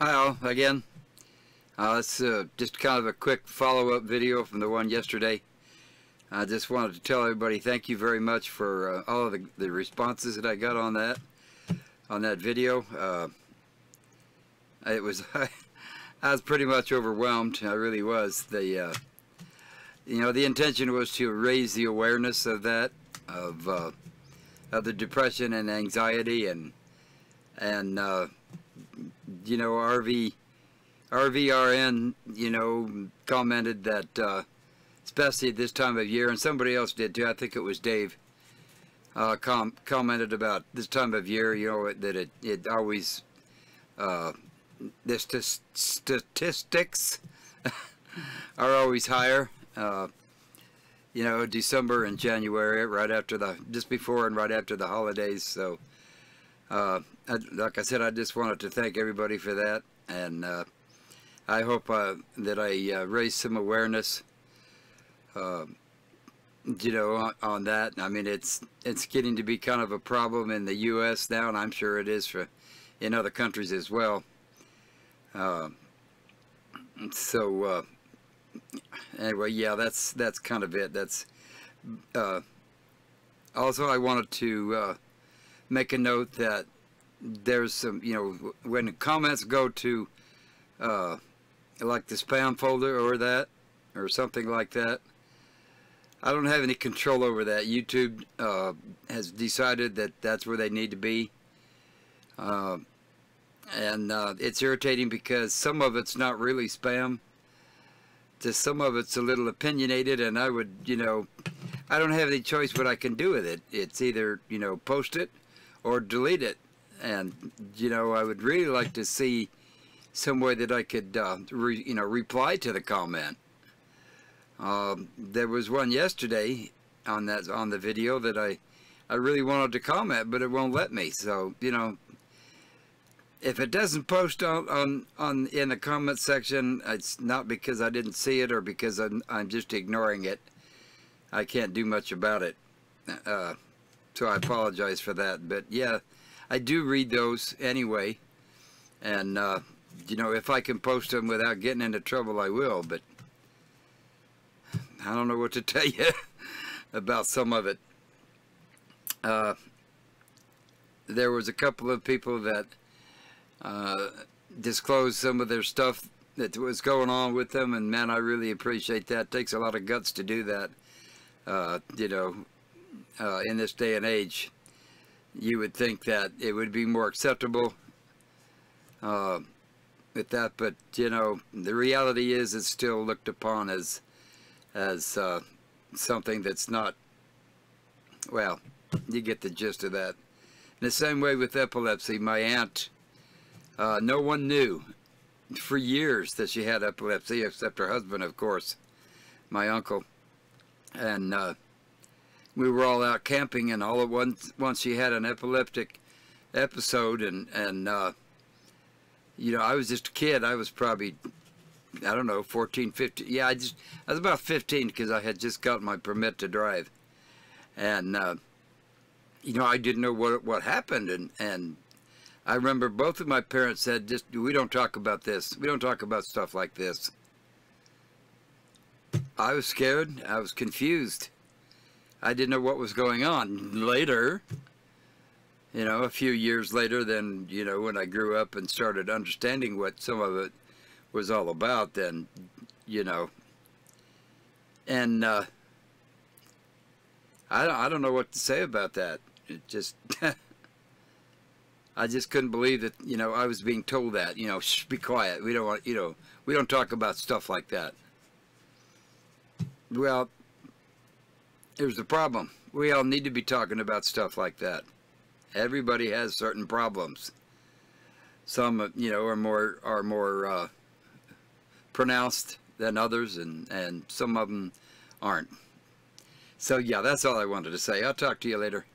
Hi all, again. It's just kind of a quick follow-up video from the one yesterday. I just wanted to tell everybody thank you very much for all of the responses that I got on that video. It was I was pretty much overwhelmed. I really was. You know, the intention was to raise the awareness of that, of the depression and anxiety, and you know, RVRN, you know, commented that especially at this time of year, and somebody else did too, I think it was Dave, commented about this time of year, you know, that it always, the statistics are always higher, you know, December and January, right after just before and right after the holidays. So, like I said, I just wanted to thank everybody for that, and I hope that I raised some awareness, you know, on that. I mean, it's getting to be kind of a problem in the U.S. now, and I'm sure it is in other countries as well. So anyway, yeah, that's kind of it. That's also, I wanted to make a note that there's some, you know, when comments go to like the spam folder or something like that, I don't have any control over that. YouTube has decided that that's where they need to be, and it's irritating because some of it's not really spam. Just some of it's a little opinionated, and I would, you know, I don't have any choice what I can do with it. It's either, you know, post it or delete it. And, you know, I would really like to see some way that I could, you know, reply to the comment. There was one yesterday on the video that I really wanted to comment, but it won't let me. So, you know, if it doesn't post in the comment section, it's not because I didn't see it or because I'm just ignoring it. I can't do much about it. So I apologize for that. But yeah, I do read those anyway. And, you know, if I can post them without getting into trouble, I will. But I don't know what to tell you about some of it. There was a couple of people that disclosed some of their stuff that was going on with them, and man, I really appreciate that. It takes a lot of guts to do that. You know, in this day and age, you would think that it would be more acceptable with that, but you know, the reality is it's still looked upon as something that's not, well, you get the gist of that. In the same way with epilepsy, my aunt, no one knew for years that she had epilepsy, except her husband, of course, my uncle. And we were all out camping, and all at once she had an epileptic episode, and you know, I was just a kid. I was probably, I don't know, 14, 15. Yeah, I was about 15 because I had just gotten my permit to drive. And, you know, I didn't know what happened, and I remember both of my parents said, just, we don't talk about this. We don't talk about stuff like this. I was scared. I was confused. I didn't know what was going on. Later, you know, a few years later, then, you know, when I grew up and started understanding what some of it was all about, then, you know, and I don't know what to say about that. It just... I just couldn't believe that, you know, I was being told that, you know, shh, be quiet. We don't want, you know, we don't talk about stuff like that. Well, here's the problem. We all need to be talking about stuff like that. Everybody has certain problems. Some, you know, are more pronounced than others, and some of them aren't. So yeah, that's all I wanted to say. I'll talk to you later.